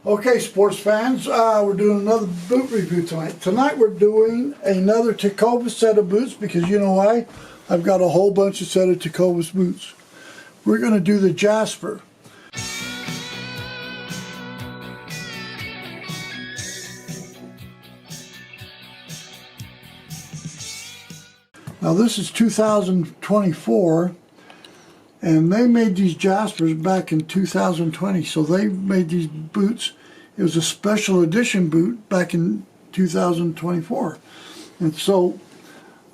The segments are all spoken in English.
Okay, sports fans, we're doing another boot review tonight. Tonight we're doing another Tecovas set of boots because you know why? I've got a whole bunch of set of Tecovas boots. We're going to do the Jasper. Now this is 2024. And they made these Jaspers back in 2020, so they made these boots. It was a special edition boot back in 2024. And so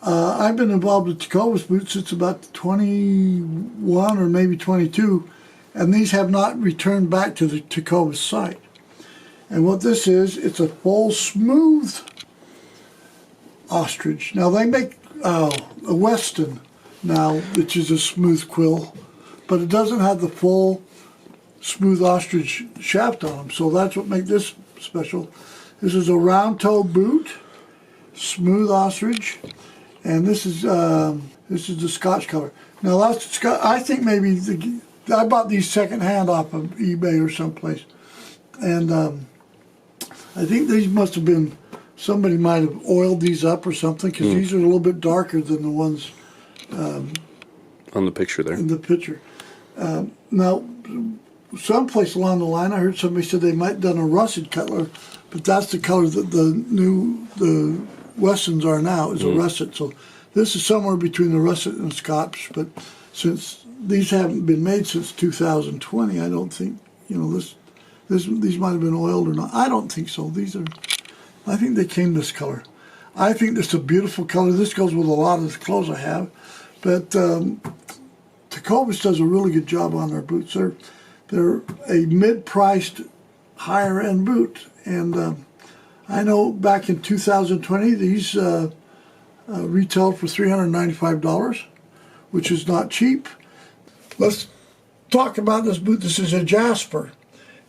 I've been involved with Tecovas boots since about 21 or maybe 22, and these have not returned back to the Tecovas site. And what this is, it's a full smooth ostrich. Now they make a Weston now, which is a smooth quill, but it doesn't have the full smooth ostrich shaft on them, so that's what makes this special. This is a round toe boot, smooth ostrich, and this is the Scotch color. Now that's I think maybe I bought these secondhand off of eBay or someplace, and I think these must have been, somebody might have oiled these up or something, because these are a little bit darker than the ones on the picture there. In the picture. Now, someplace along the line, I heard somebody said they might have done a russet color, but that's the color that the Westons are now, is a russet. So this is somewhere between the russet and Scotch, but since these haven't been made since 2020, I don't think, you know, these might have been oiled or not. I don't think so. I think they came this color. I think this is a beautiful color. This goes with a lot of the clothes I have. But Tecovas does a really good job on their boots. They're a mid-priced, higher-end boot. And I know back in 2020, these retailed for $395, which is not cheap. Let's talk about this boot. This is a Jasper.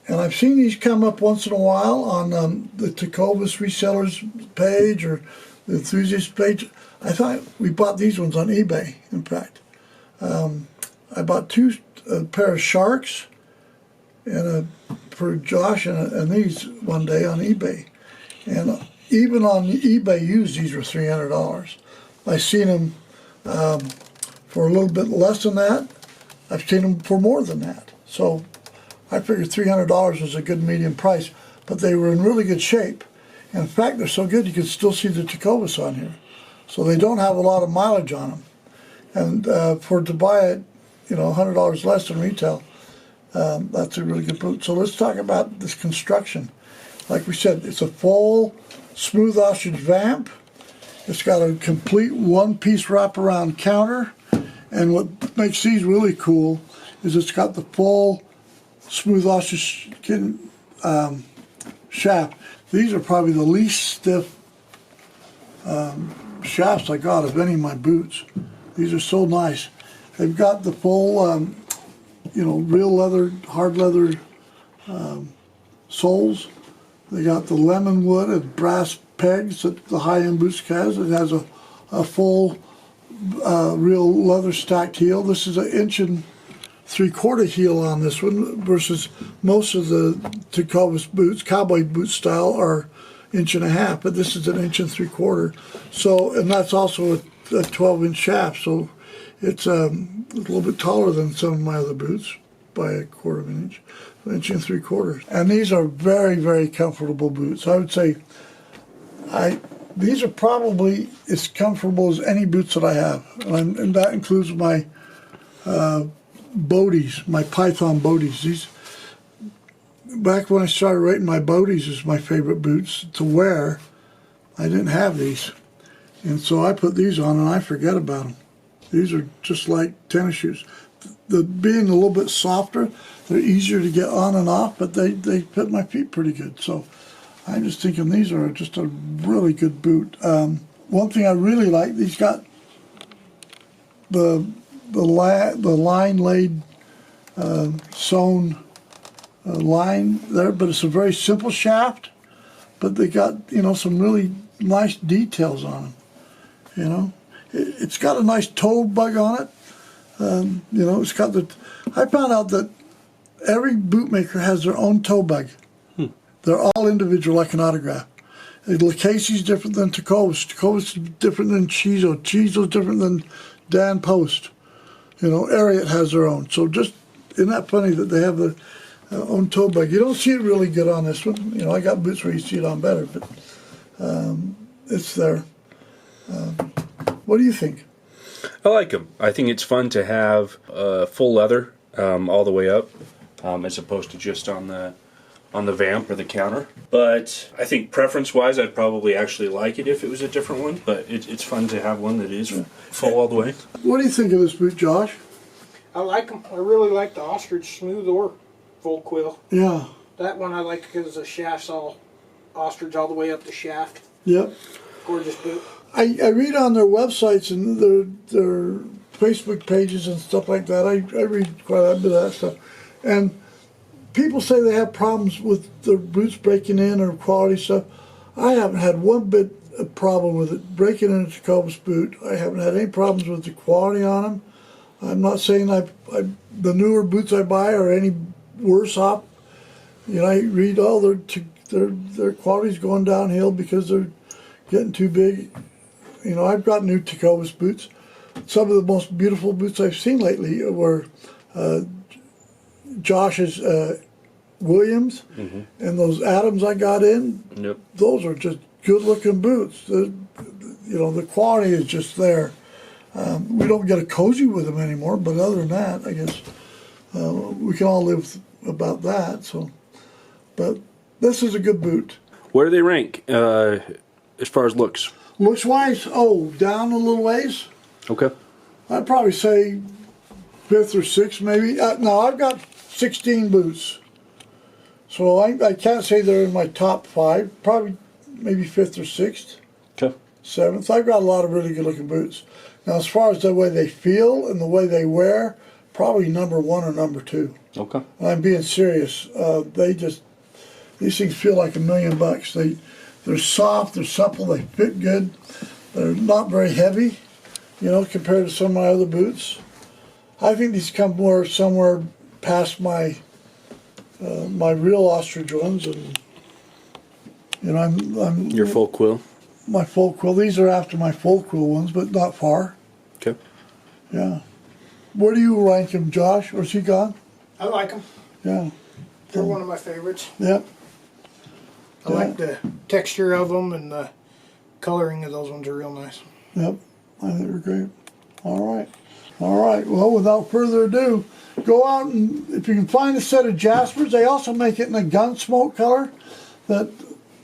And I've seen these come up once in a while on the Tecovas resellers page or the enthusiast page. I thought we bought these ones on eBay, in fact. I bought a pair of Sharks and for Josh and these one day on eBay. And even on eBay used, these were $300. I've seen them for a little bit less than that. I've seen them for more than that. So I figured $300 was a good medium price, but they were in really good shape. And in fact, they're so good you can still see the Tecovas on here. So they don't have a lot of mileage on them. And to buy it, you know, $100 less than retail, that's a really good boot. So let's talk about this construction. Like we said, it's a full smooth ostrich vamp. It's got a complete one-piece wraparound counter. And what makes these really cool is it's got the full smooth ostrich shaft. These are probably the least stiff shafts I got of any of my boots. These are so nice. They've got the full, you know, real leather, hard leather soles. They got the lemon wood and brass pegs that the high-end boots has. It has a full, real leather stacked heel. This is 1 3/4 inch heel on this one versus most of the Tecovas boots, cowboy boot style, are 1.5 inches, but this is 1 3/4 inch. So, and that's also a 12-inch shaft, so it's a little bit taller than some of my other boots by 1/4 inch, 1 3/4 inch. And these are very, very comfortable boots. I would say these are probably as comfortable as any boots that I have, and that includes my Bodies, my Python Bodies. These, back when I started rating my Bodies as my favorite boots to wear, I didn't have these. And so I put these on and I forget about them. These are just like tennis shoes. Being a little bit softer, they're easier to get on and off, but they fit my feet pretty good. So I'm just thinking these are just a really good boot. One thing I really like, these got the line laid sewn line there, but it's a very simple shaft, but they got, you know, some really nice details on them. You know, it's got a nice toe bug on it. You know, it's got I found out that every bootmaker has their own toe bug. They're all individual like an autograph. Casey's different than Tecovas. Tecovas is different than Chizo. Chizo's different than Dan Post. You know, Ariat has their own. So just, isn't that funny that they have their own toe bag? You don't see it really good on this one. You know, I got boots where you see it on better, but it's there. What do you think? I like them. I think it's fun to have full leather all the way up, as opposed to just on the vamp or the counter. But I think preference-wise, I'd probably actually like it if it was a different one. But it's fun to have one that is full all the way. What do you think of this boot, Josh? I like them. I really like the ostrich smooth or full quill. Yeah. That one I like because the shaft's all ostrich all the way up the shaft. Yep. Gorgeous boot. I read on their websites and their Facebook pages and stuff like that. I read quite a bit of that stuff. And people say they have problems with their boots breaking in or quality stuff. I haven't had one bit of problem with it breaking in a Tecovas boot. I haven't had any problems with the quality on them. I'm not saying the newer boots I buy are any worse off. You know, I read all their quality's going downhill because they're getting too big. You know, I've got new Tecovas boots. Some of the most beautiful boots I've seen lately were Josh's Williams and those Adams I got in. Yep. Those are just good-looking boots. You know, the quality is just there. We don't get a cozy with them anymore, but other than that, I guess we can all live about that. So, but this is a good boot. Where do they rank as far as looks? Looks wise, down a little ways. Okay. I'd probably say 5th or 6th, maybe. No, I've got 16 boots, so I can't say they're in my top 5. Probably maybe 5th or 6th. Okay. 7th. I've got a lot of really good-looking boots. Now, as far as the way they feel and the way they wear, probably number 1 or number 2. Okay. And I'm being serious. These things feel like $1 million. They're soft, they're supple, they fit good. They're not very heavy, you know, compared to some of my other boots. I think these come somewhere past my my real ostrich ones, and you know, I'm Your full quill. my full quill. These are after my full quill ones, but not far. Okay. Yeah. Where do you rank him, Josh? Or is he gone? I like them. Yeah. They're one of my favorites. Yep. I like the texture of them, and the coloring of those ones are real nice. Yep. I think they're great. All right. All right. Well, without further ado, go out and if you can find a set of Jaspers, they also make it in a Gunsmoke color that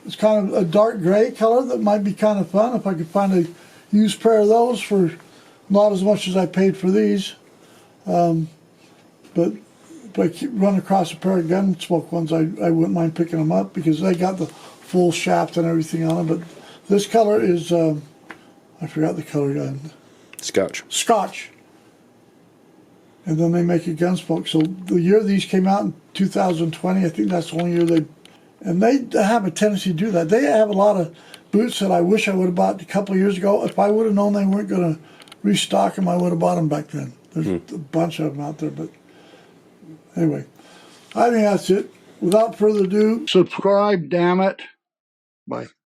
is kind of a dark gray color that might be kind of fun if I could find a used pair of those for not as much as I paid for these. But if I run across a pair of Gunsmoke ones, I wouldn't mind picking them up because they got the full shaft and everything on them. But this color is, I forgot the color. Scotch. Scotch. And then they make a Gunsmoke. So the year these came out in 2020, I think that's the only year and they have a tendency to do that. They have a lot of boots that I wish I would have bought a couple of years ago. If I would have known they weren't going to restock them, I would have bought them back then. There's a bunch of them out there, but anyway, I think that's it. Without further ado, subscribe, damn it. Bye.